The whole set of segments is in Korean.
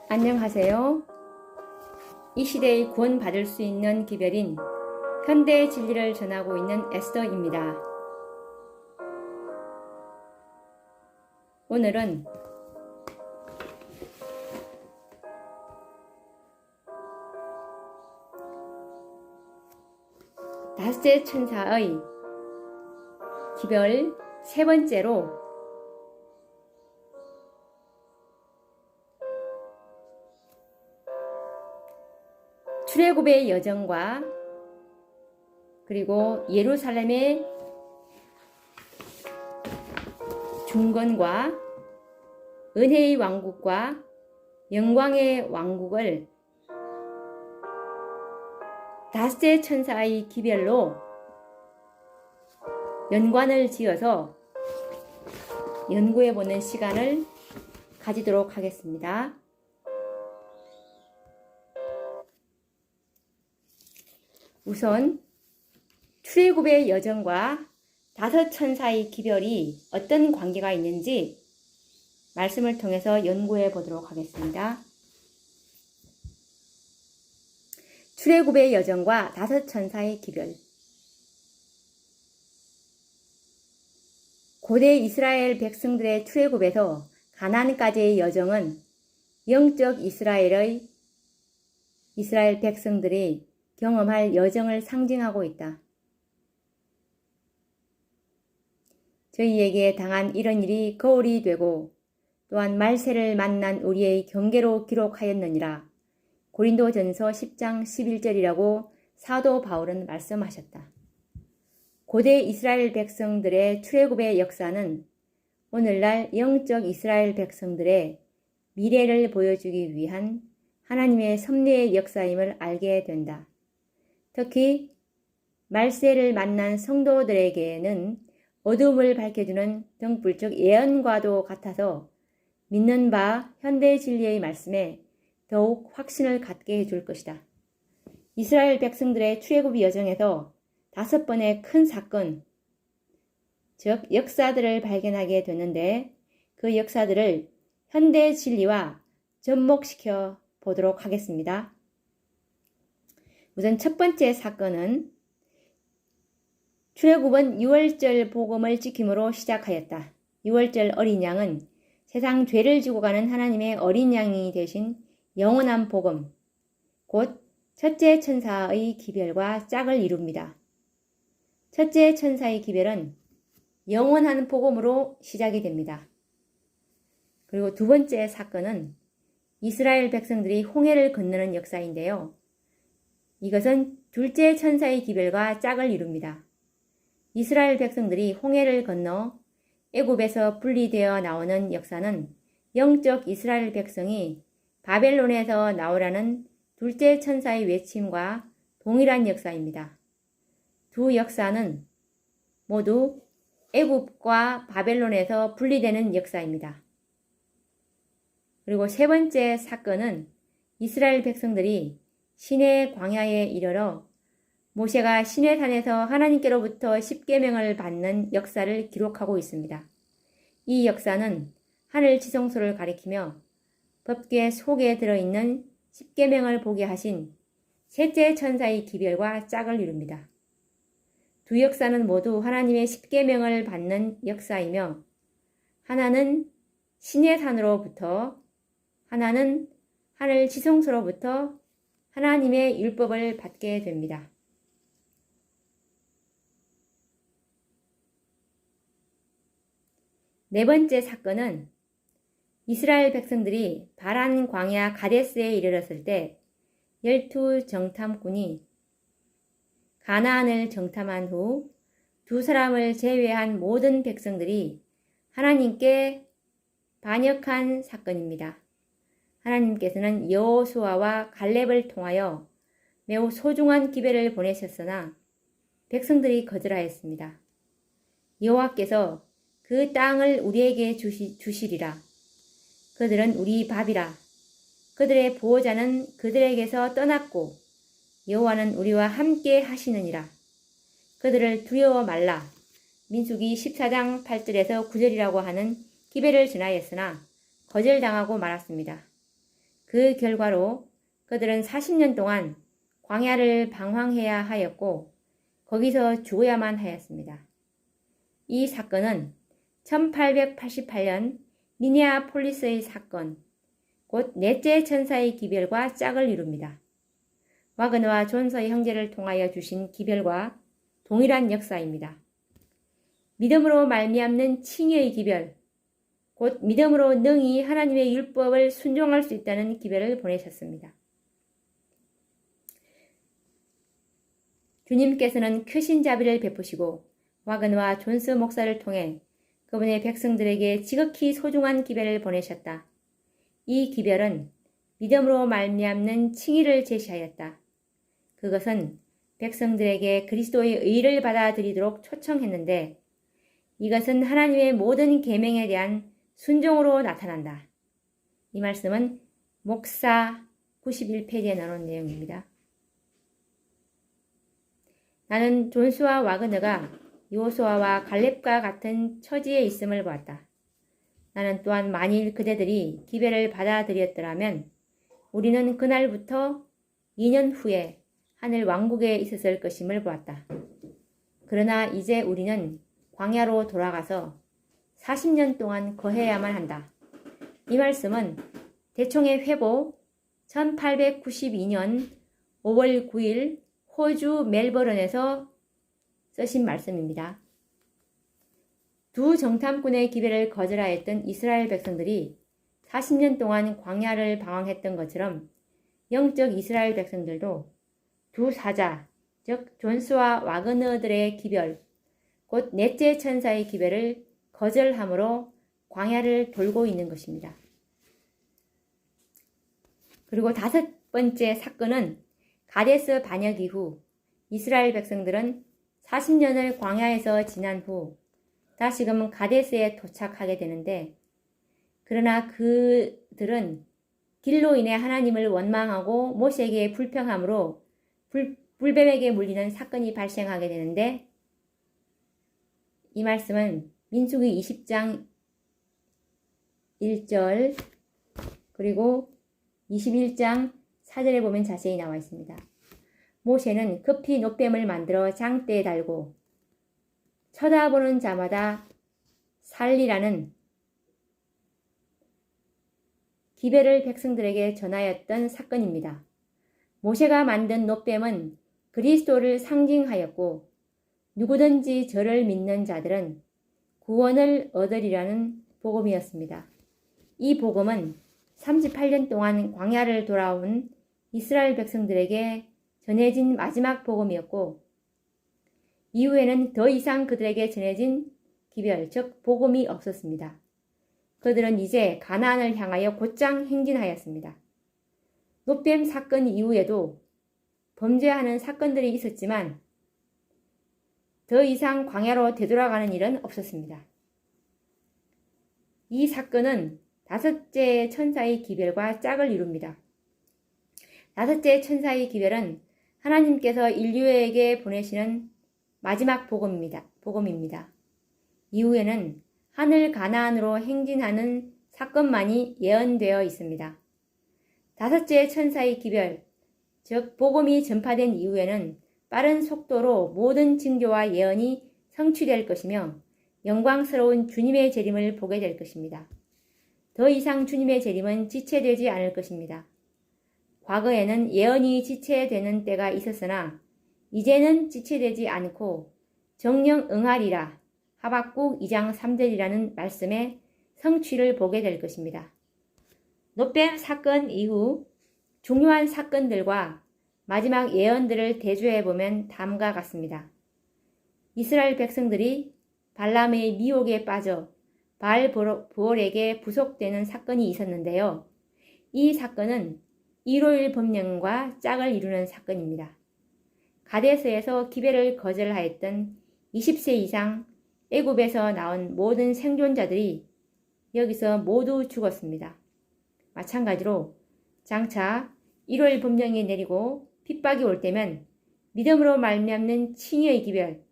안녕하세요. 이 시대의 구원받을 수 있는 기별인 현대의 진리를 전하고 있는 에스더입니다. 오늘은 다섯째 천사의 기별 세 번째로 출애굽의 여정과 그리고 예루살렘의 중건과 은혜의 왕국과 영광의 왕국을 다섯째 천사의 기별로 연관을 지어서 연구해보는 시간을 가지도록 하겠습니다. 우선 출애굽의 여정과 다섯 천사의 기별이 어떤 관계가 있는지 말씀을 통해서 연구해 보도록 하겠습니다. 출애굽의 여정과 다섯 천사의 기별. 고대 이스라엘 백성들의 출애굽에서 가나안까지의 여정은 영적 이스라엘 백성들이 경험할 여정을 상징하고 있다. 저희에게 당한 이런 일이 거울이 되고 또한 말세를 만난 우리의 경계로 기록하였느니라. 고린도전서 10장 11절이라고 사도 바울은 말씀하셨다. 고대 이스라엘 백성들의 출애굽의 역사는 오늘날 영적 이스라엘 백성들의 미래를 보여주기 위한 하나님의 섭리의 역사임을 알게 된다. 특히 말세를 만난 성도들에게는 어둠을 밝혀주는 등불적 예언과도 같아서 믿는 바 현대 진리의 말씀에 더욱 확신을 갖게 해줄 것이다. 이스라엘 백성들의 출애굽 여정에서 5번의 큰 사건, 즉 역사들을 발견하게 되는데 그 역사들을 현대 진리와 접목시켜 보도록 하겠습니다. 우선 첫 번째 사건은 출애굽은 유월절 복음을 지킴으로 시작하였다. 유월절 어린 양은 세상 죄를 지고 가는 하나님의 어린 양이 되신 영원한 복음, 곧 첫째 천사의 기별과 짝을 이룹니다. 첫째 천사의 기별은 영원한 복음으로 시작이 됩니다. 그리고 두 번째 사건은 이스라엘 백성들이 홍해를 건너는 역사인데요. 이것은 둘째 천사의 기별과 짝을 이룹니다. 이스라엘 백성들이 홍해를 건너 애굽에서 분리되어 나오는 역사는 영적 이스라엘 백성이 바벨론에서 나오라는 둘째 천사의 외침과 동일한 역사입니다. 두 역사는 모두 애굽과 바벨론에서 분리되는 역사입니다. 그리고 세 번째 사건은 이스라엘 백성들이 시내 광야에 이르러 모세가 시내산에서 하나님께로부터 십계명을 받는 역사를 기록하고 있습니다. 이 역사는 하늘 지성소를 가리키며 법궤 속에 들어있는 십계명을 보게 하신 셋째 천사의 기별과 짝을 이룹니다. 두 역사는 모두 하나님의 십계명을 받는 역사이며 하나는 시내산으로부터 하나는 하늘 지성소로부터 하나님의 율법을 받게 됩니다. 네 번째 사건은 이스라엘 백성들이 바란 광야 가데스에 이르렀을 때 12 정탐꾼이 가나안을 정탐한 후 두 사람을 제외한 모든 백성들이 하나님께 반역한 사건입니다. 하나님께서는 여호수아와 갈렙을 통하여 매우 소중한 기별을 보내셨으나 백성들이 거절하였습니다. 여호와께서 그 땅을 우리에게 주시리라. 그들은 우리 밥이라. 그들의 보호자는 그들에게서 떠났고 여호와는 우리와 함께 하시느니라. 그들을 두려워 말라. 민수기 14장 8절에서 9절이라고 하는 기별을 전하였으나 거절당하고 말았습니다. 그 결과로 그들은 40년 동안 광야를 방황해야 하였고 거기서 죽어야만 하였습니다. 이 사건은 1888년 미네아폴리스의 사건, 곧 넷째 천사의 기별과 짝을 이룹니다. 와그너와 존서의 형제를 통하여 주신 기별과 동일한 역사입니다. 믿음으로 말미암는 칭의의 기별, 곧 믿음으로 능히 하나님의 율법을 순종할 수 있다는 기별을 보내셨습니다. 주님께서는 크신 자비를 베푸시고 와그너와 존스 목사를 통해 그분의 백성들에게 지극히 소중한 기별을 보내셨다. 이 기별은 믿음으로 말미암는 칭의를 제시하였다. 그것은 백성들에게 그리스도의 의를 받아들이도록 초청했는데 이것은 하나님의 모든 계명에 대한 순종으로 나타난다. 이 말씀은 목사 91페이지에 나온 내용입니다. 나는 존스와 와그너가 여호수아와 갈렙과 같은 처지에 있음을 보았다. 나는 또한 만일 그대들이 기별을 받아들였더라면 우리는 그날부터 2년 후에 하늘 왕국에 있었을 것임을 보았다. 그러나 이제 우리는 광야로 돌아가서 40년 동안 거해야만 한다. 이 말씀은 대총의 회보 1892년 5월 9일 호주 멜버른에서 쓰신 말씀입니다. 두 정탐꾼의 기별을 거절하였던 이스라엘 백성들이 40년 동안 광야를 방황했던 것처럼 영적 이스라엘 백성들도 두 사자, 즉 존스와 와그너들의 기별, 곧 넷째 천사의 기별을 거절함으로 광야를 돌고 있는 것입니다. 그리고 다섯 번째 사건은 가데스 반역 이후 이스라엘 백성들은 40년을 광야에서 지난 후 다시금 가데스에 도착하게 되는데 그러나 그들은 길로 인해 하나님을 원망하고 모세에게 불평함으로 불뱀에게 물리는 사건이 발생하게 되는데 이 말씀은 민수기 20장 1절 그리고 21장 4절에 보면 자세히 나와 있습니다. 모세는 급히 놋뱀을 만들어 장대에 달고 쳐다보는 자마다 살리라는 기별을 백성들에게 전하였던 사건입니다. 모세가 만든 놋뱀은 그리스도를 상징하였고 누구든지 저를 믿는 자들은 구원을 얻으리라는 복음이었습니다. 이 복음은 38년 동안 광야를 돌아온 이스라엘 백성들에게 전해진 마지막 복음이었고 이후에는 더 이상 그들에게 전해진 기별, 즉 복음이 없었습니다. 그들은 이제 가나안을 향하여 곧장 행진하였습니다. 놋뱀 사건 이후에도 범죄하는 사건들이 있었지만 더 이상 광야로 되돌아가는 일은 없었습니다. 이 사건은 다섯째 천사의 기별과 짝을 이룹니다. 다섯째 천사의 기별은 하나님께서 인류에게 보내시는 마지막 복음입니다. 이후에는 하늘 가나안으로 행진하는 사건만이 예언되어 있습니다. 다섯째 천사의 기별, 즉 복음이 전파된 이후에는 빠른 속도로 모든 징조와 예언이 성취될 것이며 영광스러운 주님의 재림을 보게 될 것입니다. 더 이상 주님의 재림은 지체되지 않을 것입니다. 과거에는 예언이 지체되는 때가 있었으나 이제는 지체되지 않고 정령 응하리라 하박국 2장 3절이라는 말씀의 성취를 보게 될 것입니다. 놋뱀 사건 이후 중요한 사건들과 마지막 예언들을 대조해보면 다음과 같습니다. 이스라엘 백성들이 발람의 미혹에 빠져 바알보올에게 부속되는 사건이 있었는데요. 이 사건은 일요일 법령과 짝을 이루는 사건입니다. 가데스에서 기별을 거절하였던 20세 이상 애굽에서 나온 모든 생존자들이 여기서 모두 죽었습니다. 마찬가지로 장차 일요일 법령이 내리고 핍박이 올 때면 믿음으로 말미암는 칭의의 기별,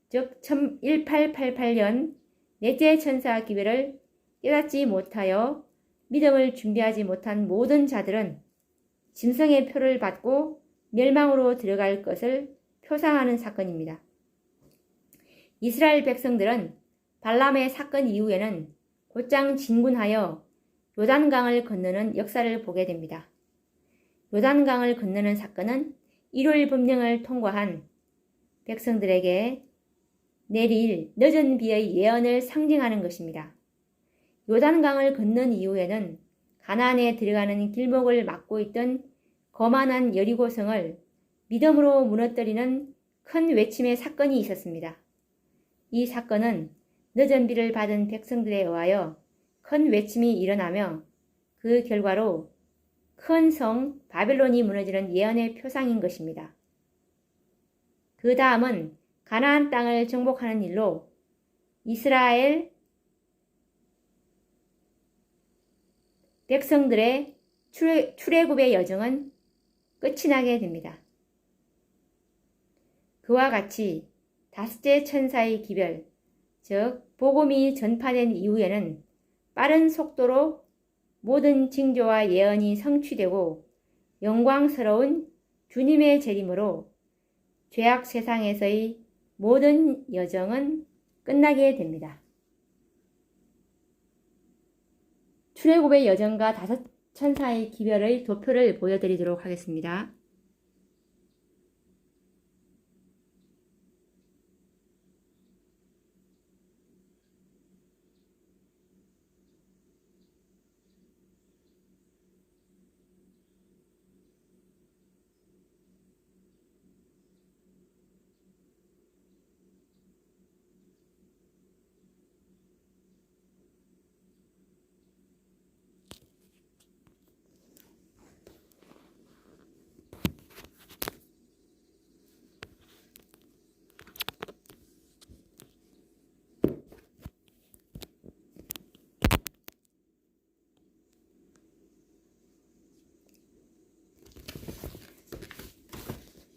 즉 1888년 넷째 천사 기별을 깨닫지 못하여 믿음을 준비하지 못한 모든 자들은 짐승의 표를 받고 멸망으로 들어갈 것을 표상하는 사건입니다. 이스라엘 백성들은 발람의 사건 이후에는 곧장 진군하여 요단강을 건너는 역사를 보게 됩니다. 요단강을 건너는 사건은 일월 법령을 통과한 백성들에게 내릴 늦은 비의 예언을 상징하는 것입니다. 요단강을 건넌 이후에는 가나안에 들어가는 길목을 막고 있던 거만한 여리고성을 믿음으로 무너뜨리는 큰 외침의 사건이 있었습니다. 이 사건은 늦은 비를 받은 백성들에 의하여 큰 외침이 일어나며 그 결과로 큰 성 바벨론이 무너지는 예언의 표상인 것입니다. 그 다음은 가나안 땅을 정복하는 일로 이스라엘 백성들의 출애굽의 여정은 끝이 나게 됩니다. 그와 같이 다섯째 천사의 기별, 즉 복음이 전파된 이후에는 빠른 속도로 모든 징조와 예언이 성취되고 영광스러운 주님의 재림으로 죄악 세상에서의 모든 여정은 끝나게 됩니다. 출애굽의 여정과 다섯 천사의 기별의 도표를 보여드리도록 하겠습니다.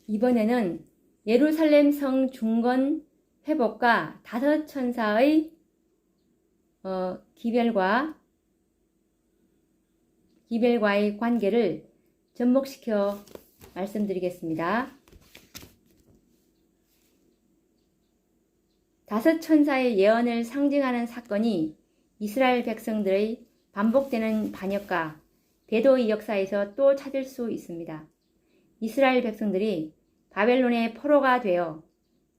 이번에는 예루살렘 성 중건 회복과 다섯 천사의 기별과의 관계를 접목시켜 말씀드리겠습니다. 다섯 천사의 예언을 상징하는 사건이 이스라엘 백성들의 반복되는 반역과 배도의 역사에서 또 찾을 수 있습니다. 이스라엘 백성들이 바벨론의 포로가 되어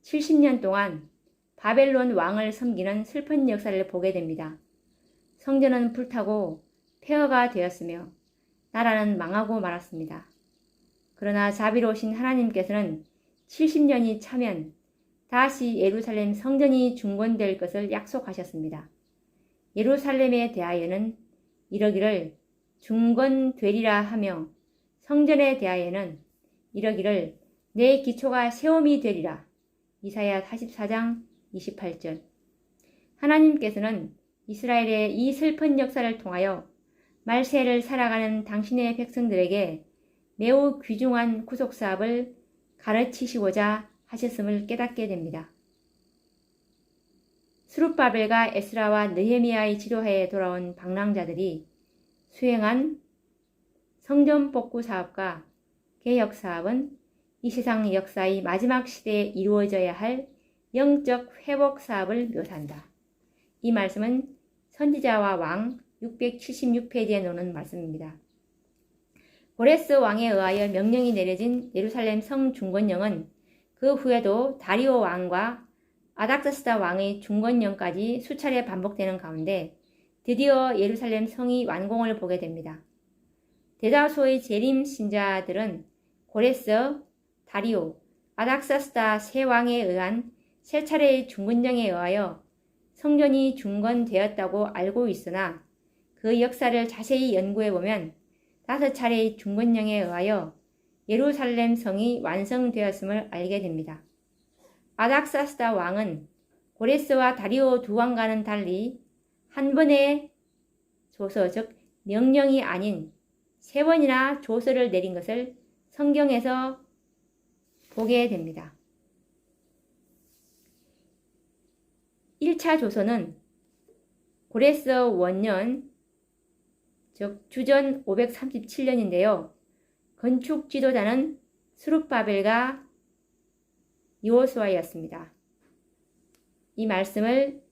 70년 동안 바벨론 왕을 섬기는 슬픈 역사를 보게 됩니다. 성전은 불타고 폐허가 되었으며 나라는 망하고 말았습니다. 그러나 자비로우신 하나님께서는 70년이 차면 다시 예루살렘 성전이 중건될 것을 약속하셨습니다. 예루살렘에 대하여는 이러기를 중건되리라 하며 성전에 대하여는 이러기를 내 기초가 세움이 되리라. 이사야 44장 28절. 하나님께서는 이스라엘의 이 슬픈 역사를 통하여 말세를 살아가는 당신의 백성들에게 매우 귀중한 구속사업을 가르치시고자 하셨음을 깨닫게 됩니다. 스룹바벨과 에스라와 느헤미야의 지도하에 돌아온 방랑자들이 수행한 성전 복구 사업과 개혁 사업은 이 세상 역사의 마지막 시대에 이루어져야 할 영적 회복 사업을 묘사한다. 이 말씀은 선지자와 왕 676페이지에 놓는 말씀입니다. 고레스 왕에 의하여 명령이 내려진 예루살렘 성 중건령은 그 후에도 다리오 왕과 아닥사스다 왕의 중건령까지 수차례 반복되는 가운데 드디어 예루살렘 성이 완공을 보게 됩니다. 대다수의 재림 신자들은 고레스, 다리오, 아닥사스다 세 왕에 의한 세 차례의 중건령에 의하여 성전이 중건되었다고 알고 있으나 그 역사를 자세히 연구해보면 5차례의 중건령에 의하여 예루살렘 성이 완성되었음을 알게 됩니다. 아닥사스다 왕은 고레스와 다리오 두 왕과는 달리 한 번의 조서, 즉 명령이 아닌 3번이나 조서를 내린 것을 성경에서 보게 됩니다. 1차 조서는 고레스 원년 즉 주전 537년인데요. 건축 지도자는 스룹바벨과 여호수아였습니다. 이 말씀을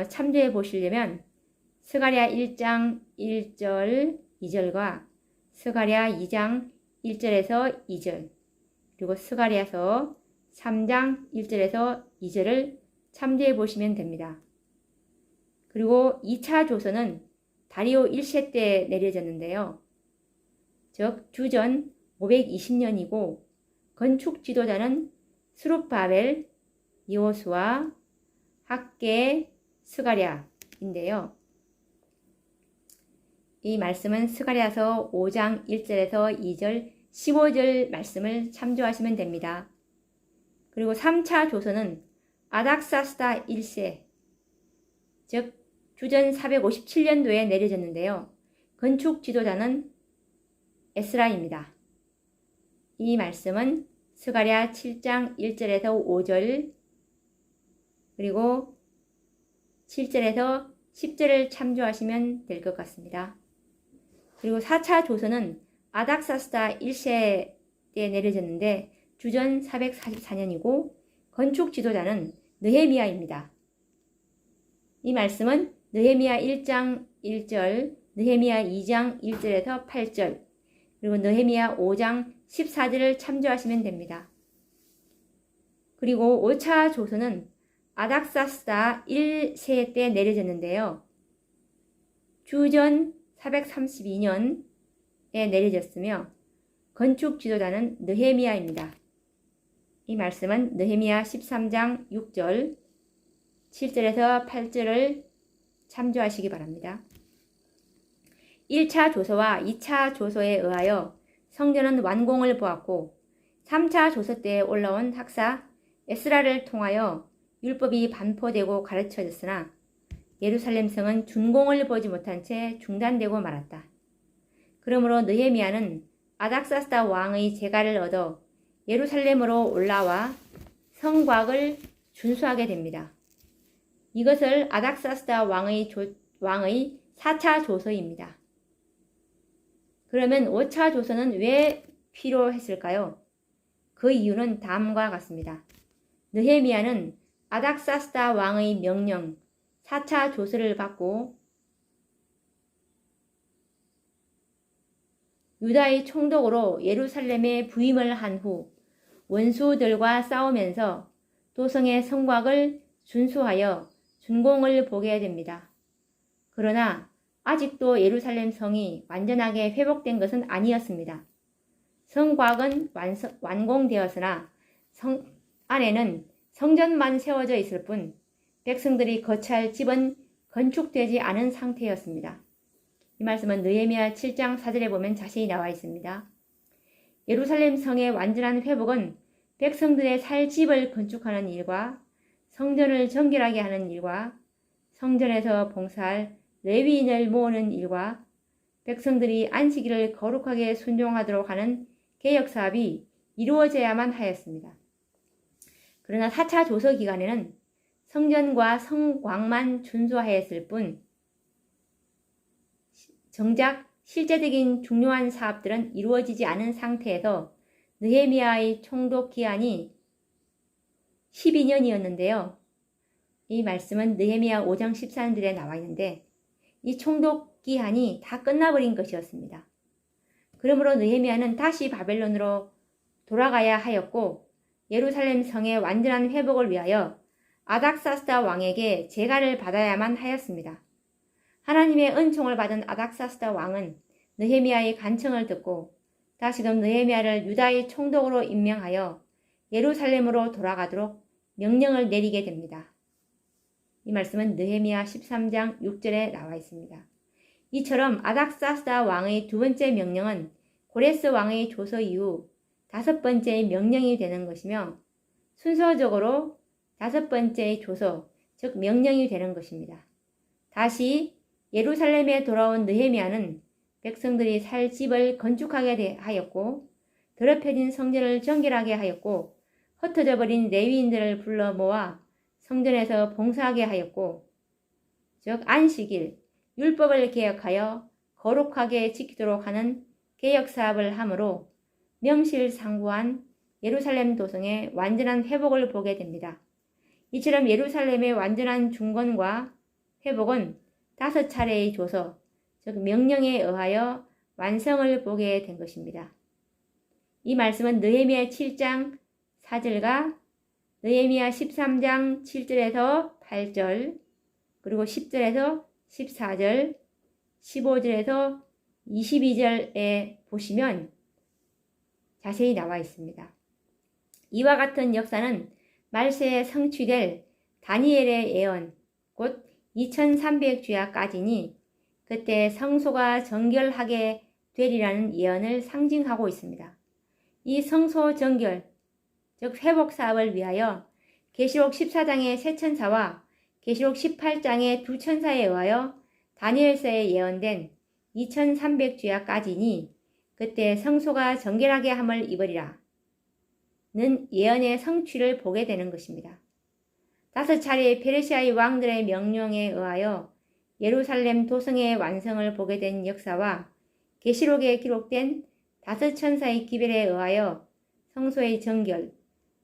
참조해 보시려면 스가랴 1장 1절 2절과 스가랴 2장 1절에서 2절 그리고 스가랴서 3장 1절에서 2절을 참조해 보시면 됩니다. 그리고 2차 조선은 다리오 1세 때 내려졌는데요. 즉 주전 520년이고 건축 지도자는 스룹바벨, 여호수아, 학개, 스가랴인데요. 이 말씀은 스가랴서 5장 1절에서 2절, 15절 말씀을 참조하시면 됩니다. 그리고 3차 조선은 아닥사스다 1세, 즉 주전 457년도에 내려졌는데요. 건축 지도자는 에스라입니다. 이 말씀은 스가랴 7장 1절에서 5절 그리고 7절에서 10절을 참조하시면 될 것 같습니다. 그리고 4차 조선은 아닥사스다 1세 때 내려졌는데 주전 444년이고 건축 지도자는 느헤미야입니다. 이 말씀은 느헤미야 1장 1절, 느헤미야 2장 1절에서 8절, 그리고 느헤미야 5장 14절을 참조하시면 됩니다. 그리고 5차 조선은 아닥사스다 1세 때 내려졌는데요. 주전 432년에 내려졌으며 건축 지도자는 느헤미야입니다. 이 말씀은 느헤미야 13장 6절, 7절에서 8절을 참조하시기 바랍니다. 1차 조서와 2차 조서에 의하여 성전은 완공을 보았고 3차 조서 때 올라온 학사 에스라를 통하여 율법이 반포되고 가르쳐졌으나 예루살렘 성은 준공을 보지 못한 채 중단되고 말았다. 그러므로 느헤미야는 아닥사스다 왕의 재가를 얻어 예루살렘으로 올라와 성곽을 준수하게 됩니다. 이것을 아닥사스다 왕의 4차 조서입니다. 그러면 5차 조서는 왜 필요했을까요? 그 이유는 다음과 같습니다. 느헤미야는 아닥사스다 왕의 명령 4차 조서를 받고 유다의 총독으로 예루살렘에 부임을 한 후 원수들과 싸우면서 도성의 성곽을 준수하여 준공을 보게 됩니다. 그러나 아직도 예루살렘 성이 완전하게 회복된 것은 아니었습니다. 성곽은 완공되었으나 성 안에는 성전만 세워져 있을 뿐 백성들이 거처할 집은 건축되지 않은 상태였습니다. 이 말씀은 느헤미야 7장 4절에 보면 자세히 나와 있습니다. 예루살렘 성의 완전한 회복은 백성들의 살 집을 건축하는 일과 성전을 정결하게 하는 일과 성전에서 봉사할 레위인을 모으는 일과 백성들이 안식일을 거룩하게 순종하도록 하는 개혁사업이 이루어져야만 하였습니다. 그러나 4차 조서 기간에는 성전과 성곽만 준수하였을 뿐 정작 실제적인 중요한 사업들은 이루어지지 않은 상태에서 느헤미야의 총독 기한이 12년이었는데요. 이 말씀은 느헤미야 5장 13절에 나와 있는데 이 총독 기한이 다 끝나버린 것이었습니다. 그러므로 느헤미야는 다시 바벨론으로 돌아가야 하였고 예루살렘 성의 완전한 회복을 위하여 아닥사스다 왕에게 재가를 받아야만 하였습니다. 하나님의 은총을 받은 아닥사스다 왕은 느헤미야의 간청을 듣고 다시금 느헤미야를 유다의 총독으로 임명하여 예루살렘으로 돌아가도록 명령을 내리게 됩니다. 이 말씀은 느헤미야 13장 6절에 나와 있습니다. 이처럼 아닥사스다 왕의 두 번째 명령은 고레스 왕의 조서 이후 5번째 명령이 되는 것이며 순서적으로 5번째의 조서, 즉 명령이 되는 것입니다. 다시 예루살렘에 돌아온 느헤미야는 백성들이 살 집을 건축하게 하였고 더럽혀진 성전을 정결하게 하였고 흩어져 버린 레위인들을 불러 모아 성전에서 봉사하게 하였고 즉 안식일, 율법을 개혁하여 거룩하게 지키도록 하는 개혁 사업을 하므로 명실상부한 예루살렘 도성의 완전한 회복을 보게 됩니다. 이처럼 예루살렘의 완전한 중건과 회복은 5차례의 조서, 즉 명령에 의하여 완성을 보게 된 것입니다. 이 말씀은 느헤미야 7장 4절과 느헤미야 13장 7절에서 8절, 그리고 10절에서 14절, 15절에서 22절에 보시면 자세히 나와 있습니다. 이와 같은 역사는 말세에 성취될 다니엘의 예언, 곧 2300주야까지니 그때 성소가 정결하게 되리라는 예언을 상징하고 있습니다. 이 성소 정결, 즉 회복 사업을 위하여 계시록 14장의 세 천사와 계시록 18장의 두 천사에 의하여 다니엘서에 예언된 2300주야까지니 그때 성소가 정결하게 함을 입으리라 는 예언의 성취를 보게 되는 것입니다. 5차례의 페르시아의 왕들의 명령에 의하여 예루살렘 도성의 완성을 보게 된 역사와 계시록에 기록된 5천사의 기별에 의하여 성소의 정결,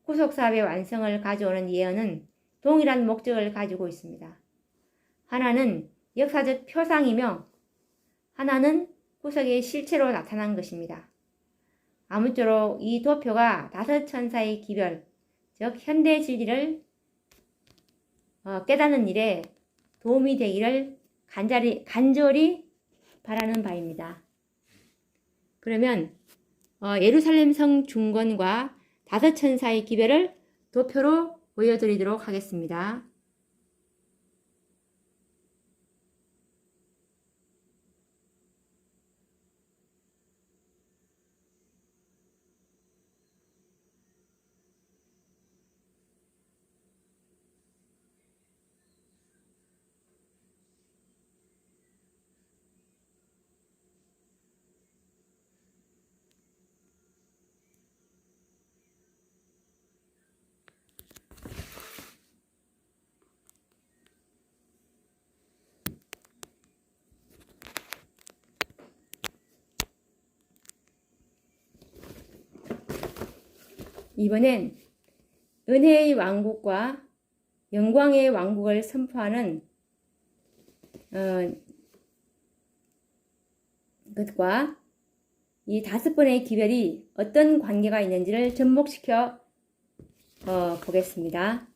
구속사업의 완성을 가져오는 예언은 동일한 목적을 가지고 있습니다. 하나는 역사적 표상이며 하나는 구속의 실체로 나타난 것입니다. 아무쪼록 이 도표가 5천사의 기별, 즉 현대 진리를 깨닫는 일에 도움이 되기를 간절히 바라는 바입니다. 그러면 예루살렘 성 중건과 5천사의 기별을 도표로 보여드리도록 하겠습니다. 이번엔 은혜의 왕국과 영광의 왕국을 선포하는 것과 이 5번의 기별이 어떤 관계가 있는지를 접목시켜 보겠습니다.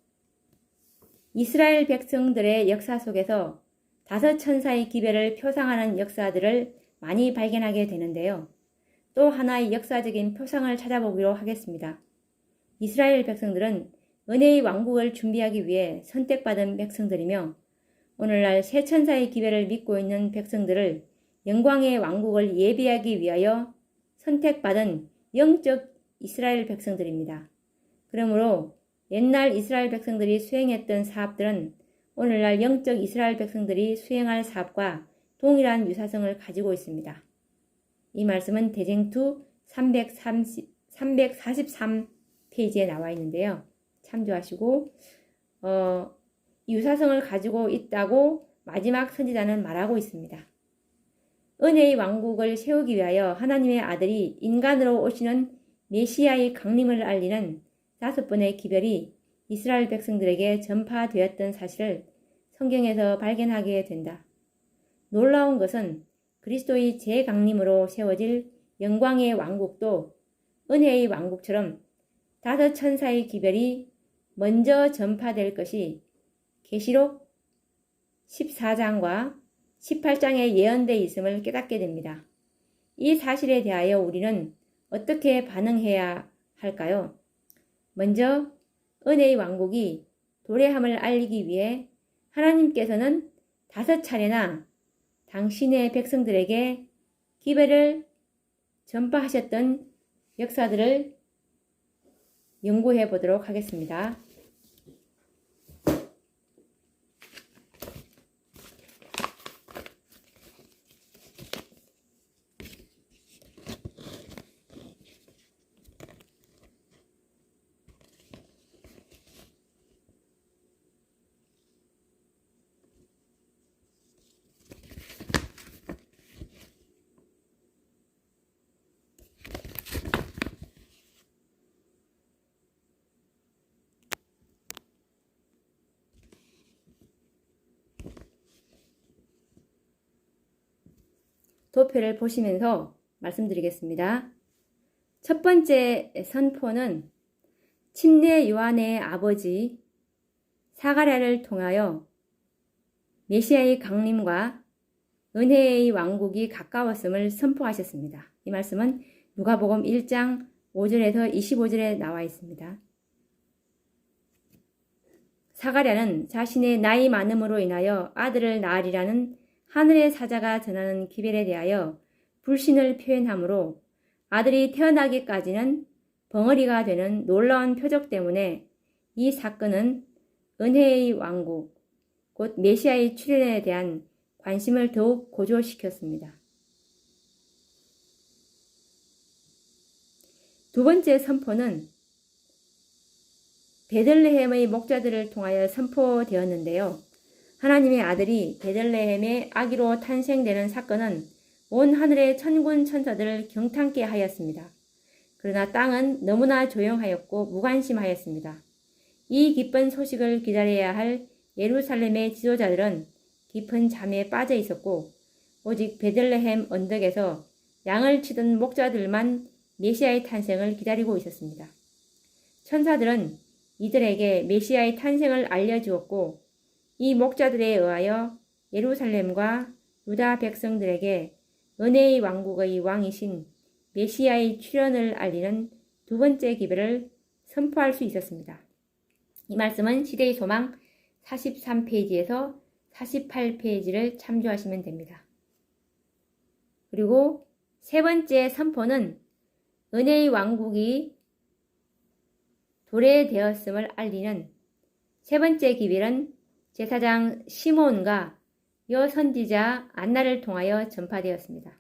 이스라엘 백성들의 역사 속에서 5천사의 기별을 표상하는 역사들을 많이 발견하게 되는데요. 또 하나의 역사적인 표상을 찾아보기로 하겠습니다. 이스라엘 백성들은 은혜의 왕국을 준비하기 위해 선택받은 백성들이며 오늘날 새 천사의 기별을 믿고 있는 백성들을 영광의 왕국을 예비하기 위하여 선택받은 영적 이스라엘 백성들입니다. 그러므로 옛날 이스라엘 백성들이 수행했던 사업들은 오늘날 영적 이스라엘 백성들이 수행할 사업과 동일한 유사성을 가지고 있습니다. 이 말씀은 대쟁투 343페이지에 나와 있는데요. 참조하시고 유사성을 가지고 있다고 마지막 선지자는 말하고 있습니다. 은혜의 왕국을 세우기 위하여 하나님의 아들이 인간으로 오시는 메시아의 강림을 알리는 5번의 기별이 이스라엘 백성들에게 전파되었던 사실을 성경에서 발견하게 된다. 놀라운 것은 그리스도의 재강림으로 세워질 영광의 왕국도 은혜의 왕국처럼 5천사의 기별이 먼저 전파될 것이 계시록 14장과 18장에 예언되어 있음을 깨닫게 됩니다. 이 사실에 대하여 우리는 어떻게 반응해야 할까요? 먼저 은혜의 왕국이 도래함을 알리기 위해 하나님께서는 5차례나 당신의 백성들에게 기별을 전파하셨던 역사들을 연구해 보도록 하겠습니다. 도표를 보시면서 말씀드리겠습니다. 첫 번째 선포는 침례 요한의 아버지 사가랴를 통하여 메시아의 강림과 은혜의 왕국이 가까웠음을 선포하셨습니다. 이 말씀은 누가복음 1장 5절에서 25절에 나와 있습니다. 사가랴는 자신의 나이 많음으로 인하여 아들을 낳으리라는 하늘의 사자가 전하는 기별에 대하여 불신을 표현하므로 아들이 태어나기까지는 벙어리가 되는 놀라운 표적 때문에 이 사건은 은혜의 왕국, 곧 메시아의 출현에 대한 관심을 더욱 고조시켰습니다. 두 번째 선포는 베들레헴의 목자들을 통하여 선포되었는데요. 하나님의 아들이 베들레헴의 아기로 탄생되는 사건은 온 하늘의 천군 천사들을 경탄케 하였습니다. 그러나 땅은 너무나 조용하였고 무관심하였습니다. 이 기쁜 소식을 기다려야 할 예루살렘의 지도자들은 깊은 잠에 빠져 있었고 오직 베들레헴 언덕에서 양을 치던 목자들만 메시아의 탄생을 기다리고 있었습니다. 천사들은 이들에게 메시아의 탄생을 알려주었고 이 목자들에 의하여 예루살렘과 유다 백성들에게 은혜의 왕국의 왕이신 메시아의 출현을 알리는 두 번째 기별을 선포할 수 있었습니다. 이 말씀은 시대의 소망 43페이지에서 48페이지를 참조하시면 됩니다. 그리고 세 번째 선포는 은혜의 왕국이 도래되었음을 알리는 세 번째 기별은 제사장 시몬과 여선지자 안나를 통하여 전파되었습니다.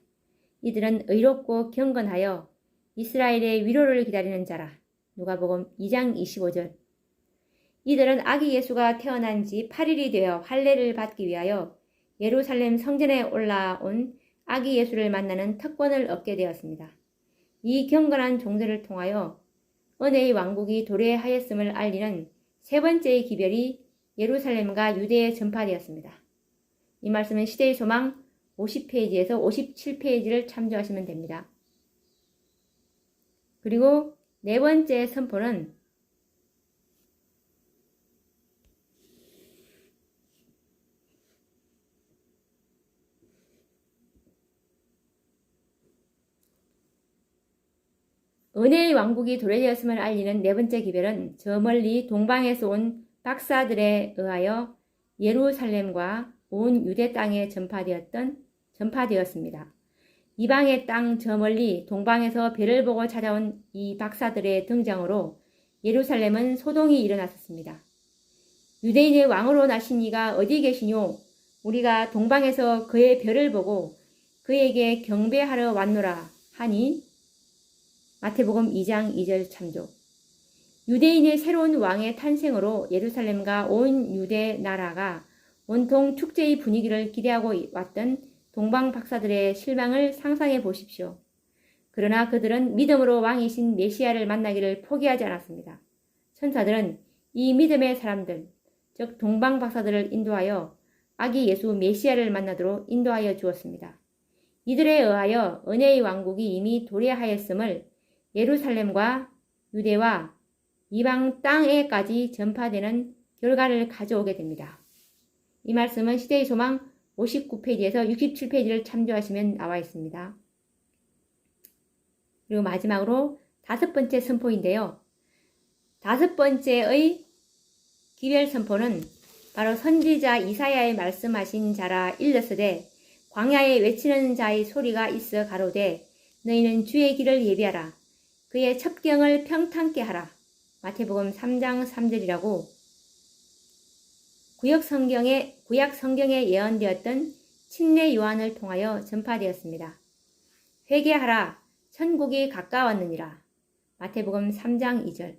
이들은 의롭고 경건하여 이스라엘의 위로를 기다리는 자라. 누가복음 2장 25절. 이들은 아기 예수가 태어난 지 8일이 되어 할례를 받기 위하여 예루살렘 성전에 올라온 아기 예수를 만나는 특권을 얻게 되었습니다. 이 경건한 종들을 통하여 은혜의 왕국이 도래하였음을 알리는 세 번째의 기별이 예루살렘과 유대에 전파되었습니다. 이 말씀은 시대의 소망 50페이지에서 57페이지를 참조하시면 됩니다. 그리고 네 번째 선포는 은혜의 왕국이 도래되었음을 알리는 네 번째 기별은 저 멀리 동방에서 온 박사들에 의하여 예루살렘과 온 유대 땅에 전파되었습니다. 이방의 땅 저 멀리 동방에서 별을 보고 찾아온 이 박사들의 등장으로 예루살렘은 소동이 일어났습니다. 유대인의 왕으로 나신 이가 어디 계시뇨? 우리가 동방에서 그의 별을 보고 그에게 경배하러 왔노라 하니 마태복음 2장 2절 참조. 유대인의 새로운 왕의 탄생으로 예루살렘과 온 유대 나라가 온통 축제의 분위기를 기대하고 왔던 동방 박사들의 실망을 상상해 보십시오. 그러나 그들은 믿음으로 왕이신 메시아를 만나기를 포기하지 않았습니다. 천사들은 이 믿음의 사람들, 즉 동방 박사들을 인도하여 아기 예수 메시아를 만나도록 인도하여 주었습니다. 이들에 의하여 은혜의 왕국이 이미 도래하였음을 예루살렘과 유대와 이방 땅에까지 전파되는 결과를 가져오게 됩니다. 이 말씀은 시대의 소망 59페이지에서 67페이지를 참조하시면 나와 있습니다. 그리고 마지막으로 다섯 번째 선포인데요. 다섯 번째의 기별 선포는 바로 선지자 이사야의 말씀하신 자라 일렀으되 광야에 외치는 자의 소리가 있어 가로되 너희는 주의 길을 예비하라. 그의 첩경을 평탄케 하라. 마태복음 3장 3절이라고 구약 성경에 예언되었던 침례 요한을 통하여 전파되었습니다. 회개하라. 천국이 가까웠느니라. 마태복음 3장 2절.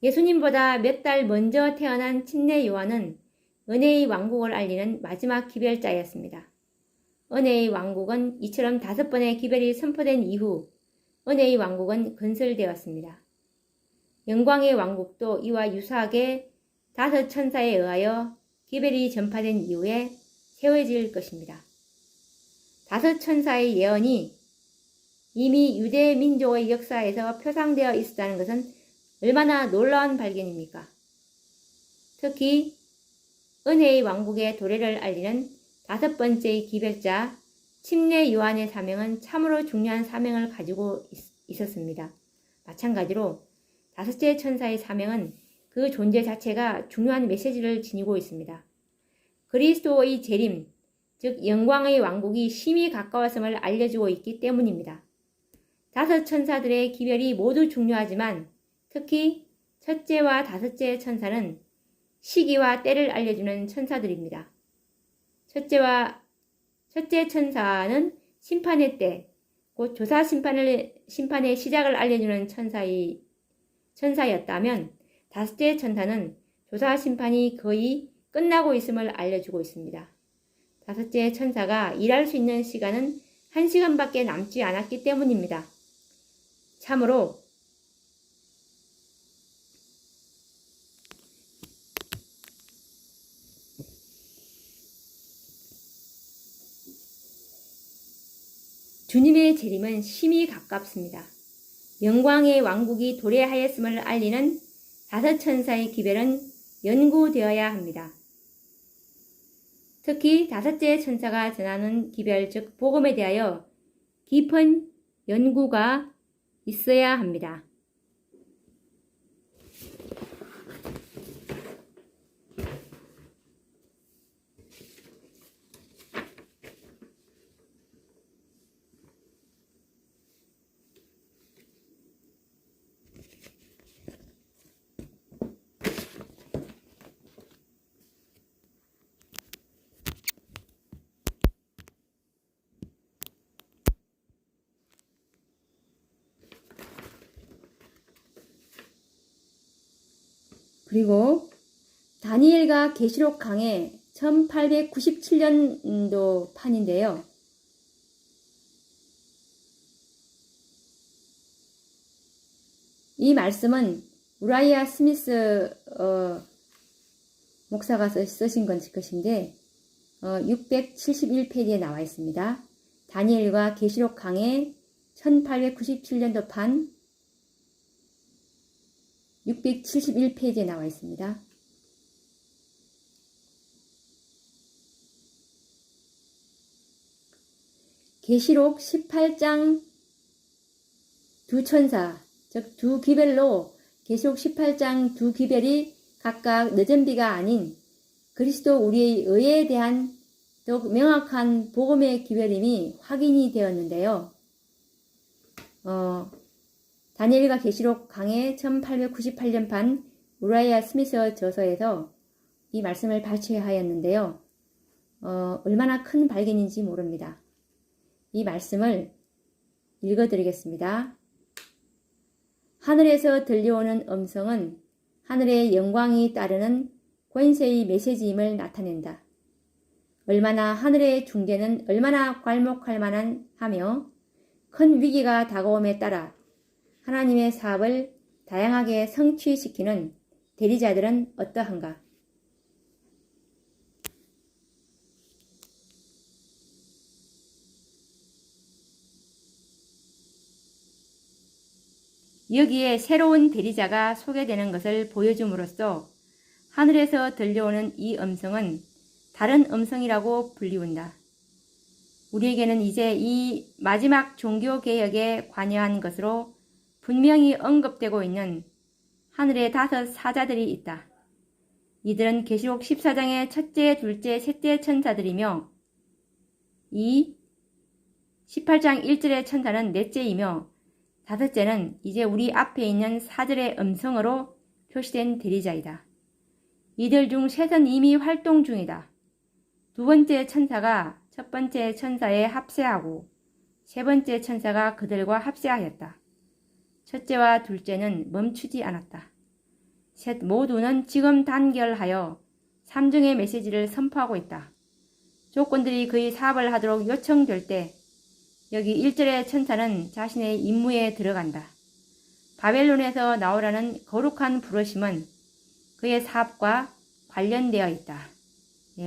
예수님보다 몇 달 먼저 태어난 침례 요한은 은혜의 왕국을 알리는 마지막 기별자였습니다. 은혜의 왕국은 이처럼 5번의 기별이 선포된 이후 은혜의 왕국은 건설되었습니다. 영광의 왕국도 이와 유사하게 5 천사에 의하여 기별이 전파된 이후에 세워질 것입니다. 다섯 천사의 예언이 이미 유대 민족의 역사에서 표상되어 있었다는 것은 얼마나 놀라운 발견입니까? 특히 은혜의 왕국의 도래를 알리는 다섯 번째의 기별자 침례 요한의 사명은 참으로 중요한 사명을 가지고 있었습니다. 마찬가지로 다섯째 천사의 사명은 그 존재 자체가 중요한 메시지를 지니고 있습니다. 그리스도의 재림, 즉 영광의 왕국이 심히 가까웠음을 알려주고 있기 때문입니다. 다섯 천사들의 기별이 모두 중요하지만 특히 첫째와 다섯째 천사는 시기와 때를 알려주는 천사들입니다. 첫째 천사는 심판의 때, 곧 조사 심판의 시작을 알려주는 천사였다면 다섯째 천사는 조사 심판이 거의 끝나고 있음을 알려주고 있습니다. 다섯째 천사가 일할 수 있는 시간은 1시간밖에 남지 않았기 때문입니다. 참으로 주님의 재림은 심히 가깝습니다. 영광의 왕국이 도래하였음을 알리는 다섯 천사의 기별은 연구되어야 합니다. 특히 다섯째 천사가 전하는 기별, 즉 복음에 대하여 깊은 연구가 있어야 합니다. 그리고 다니엘과 계시록 강해 1897년도 판인데요. 이 말씀은 우라이아 스미스 목사가 쓰신 것인데 671페이지에 나와 있습니다. 다니엘과 계시록 강해 1897년도 판 671페이지에 나와 있습니다. 계시록 18장 두 천사, 즉 두 기별로 계시록 18장 두 기별이 각각 늦은 비가 아닌 그리스도 우리의 의에 대한 더욱 명확한 복음의 기별임이 확인이 되었는데요. 다니엘과 계시록 강해 1898년판 우라이아 스미스 저서에서 이 말씀을 발췌하였는데요. 얼마나 큰 발견인지 모릅니다. 이 말씀을 읽어드리겠습니다. 하늘에서 들려오는 음성은 하늘의 영광이 따르는 권세의 메시지임을 나타낸다. 얼마나 하늘의 중재는 얼마나 괄목할 만한 하며 큰 위기가 다가옴에 따라 하나님의 사업을 다양하게 성취시키는 대리자들은 어떠한가? 여기에 새로운 대리자가 소개되는 것을 보여줌으로써 하늘에서 들려오는 이 음성은 다른 음성이라고 불리운다. 우리에게는 이제 이 마지막 종교개혁에 관여한 것으로 분명히 언급되고 있는 하늘의 다섯 사자들이 있다. 이들은 계시록 14장의 첫째, 둘째, 셋째 천사들이며 이 18장 1절의 천사는 넷째이며 다섯째는 이제 우리 앞에 있는 사절의 음성으로 표시된 대리자이다. 이들 중 셋은 이미 활동 중이다. 두 번째 천사가 첫 번째 천사에 합세하고 세 번째 천사가 그들과 합세하였다. 첫째와 둘째는 멈추지 않았다. 셋 모두는 지금 단결하여 삼중의 메시지를 선포하고 있다. 조건들이 그의 사업을 하도록 요청될 때 여기 1절의 천사는 자신의 임무에 들어간다. 바벨론에서 나오라는 거룩한 부르심은 그의 사업과 관련되어 있다.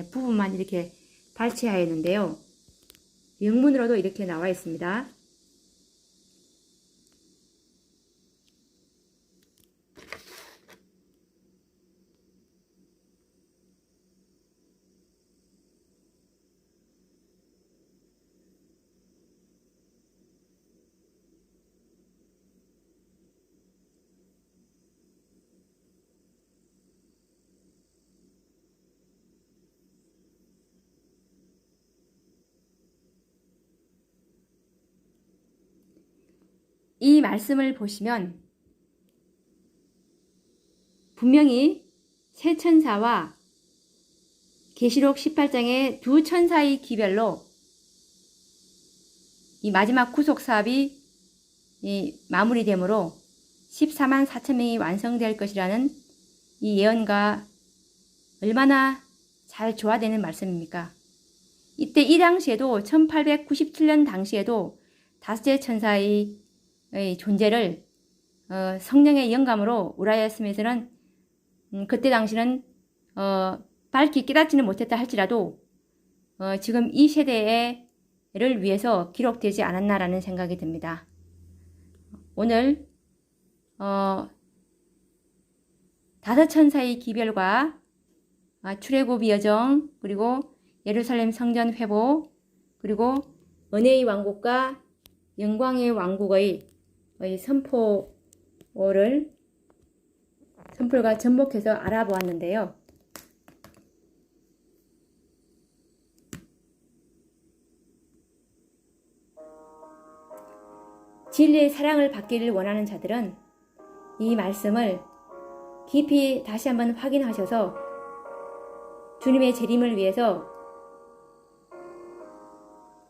부분만 이렇게 발췌하였는데요. 영문으로도 이렇게 나와 있습니다. 이 말씀을 보시면 분명히 새 천사와 계시록 18장의 두 천사의 기별로 이 마지막 구속 사업이 마무리되므로 14만 4천 명이 완성될 것이라는 이 예언과 얼마나 잘 조화되는 말씀입니까? 이때 이 당시에도 1897년 당시에도 다섯째 천사의 존재를 성령의 영감으로 우라이아 스미스는 그때 당시는 밝히 깨닫지는 못했다 할지라도 지금 이 세대를 위해서 기록되지 않았나라는 생각이 듭니다. 오늘 다섯 천사의 기별과 출애굽 여정, 그리고 예루살렘 성전 회복, 그리고 은혜의 왕국과 영광의 왕국의 선포가 접목해서 알아보았는데요. 진리의 사랑을 받기를 원하는 자들은 이 말씀을 깊이 다시 한번 확인하셔서 주님의 재림을 위해서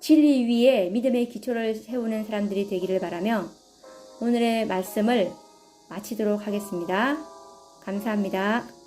진리 위에 믿음의 기초를 세우는 사람들이 되기를 바라며 오늘의 말씀을 마치도록 하겠습니다. 감사합니다.